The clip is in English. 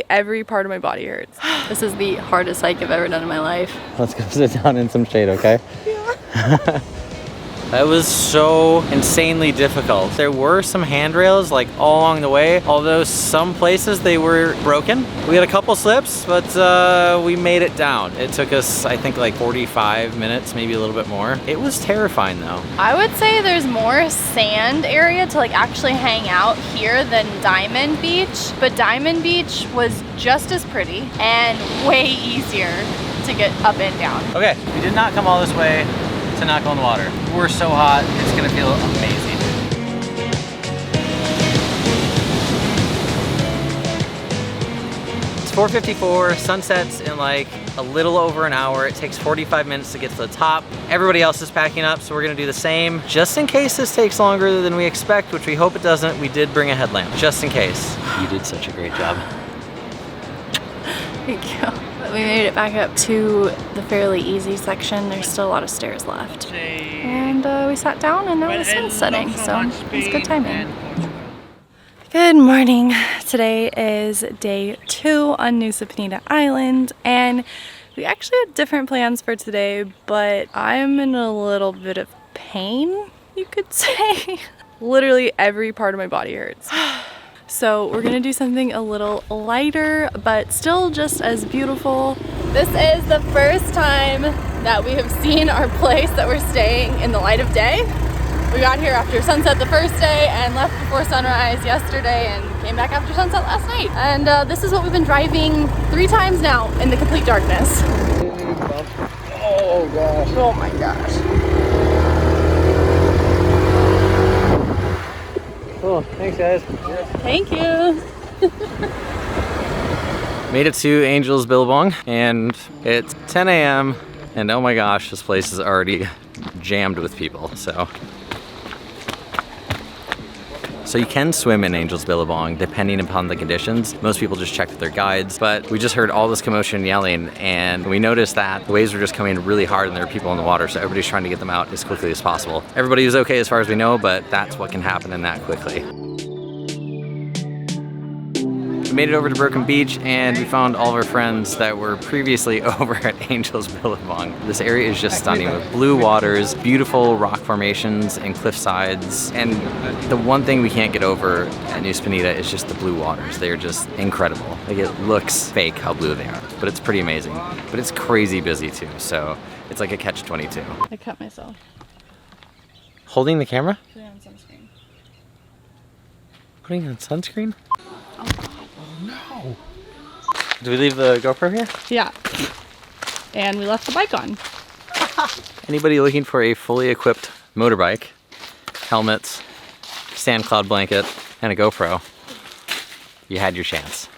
Literally every part of my body hurts. This is the hardest hike I've ever done in my life. Let's go sit down in some shade, okay? Yeah. That was so insanely difficult. There were some handrails like all along the way, although some places they were broken. We had a couple slips, but we made it down. It took us, I think, like 45 minutes, maybe a little bit more. It was terrifying though. I would say there's more sand area to like actually hang out here than Diamond Beach, but Diamond Beach was just as pretty and way easier to get up and down. Okay, we did not come all this way to not go in the water. We're so hot, it's gonna feel amazing. It's 4:54, sunsets in like a little over an hour. It takes 45 minutes to get to the top. Everybody else is packing up, so we're gonna do the same. Just in case this takes longer than we expect, which we hope it doesn't, we did bring a headlamp, just in case. You did such a great job. Thank you. We made it back up to the fairly easy section. There's still a lot of stairs left. And we sat down and now the sun's setting, so it's good timing. Good morning. Today is day 2 on Nusa Penida Island, and we actually had different plans for today, but I'm in a little bit of pain, you could say. Literally every part of my body hurts. So we're gonna do something a little lighter, but still just as beautiful. This is the first time that we have seen our place that we're staying in the light of day. We got here after sunset the first day and left before sunrise yesterday and came back after sunset last night. And this is what we've been driving 3 times now in the complete darkness. Oh gosh. Oh my gosh. Cool, thanks guys. Thank you. Made it to Angel's Billabong and it's 10 a.m. and oh my gosh, this place is already jammed with people, so you can swim in Angel's Billabong depending upon the conditions. Most people just check with their guides, but we just heard all this commotion and yelling and we noticed that the waves were just coming really hard and there were people in the water, so everybody's trying to get them out as quickly as possible. Everybody was okay as far as we know, but that's what can happen in that quickly. We made it over to Broken Beach and we found all of our friends that were previously over at Angel's Billabong. This area is just stunning with blue waters, beautiful rock formations and cliff sides. And the one thing we can't get over at Nusa Penida is just the blue waters. They're just incredible. Like, it looks fake how blue they are, but it's pretty amazing. But it's crazy busy too, so it's like a catch-22. I cut myself. Holding the camera? Putting on sunscreen. Putting on sunscreen? Oh. No. Do we leave the GoPro here? Yeah. And we left the bike on. Anybody looking for a fully equipped motorbike, helmets, sand cloud blanket, and a GoPro, you had your chance.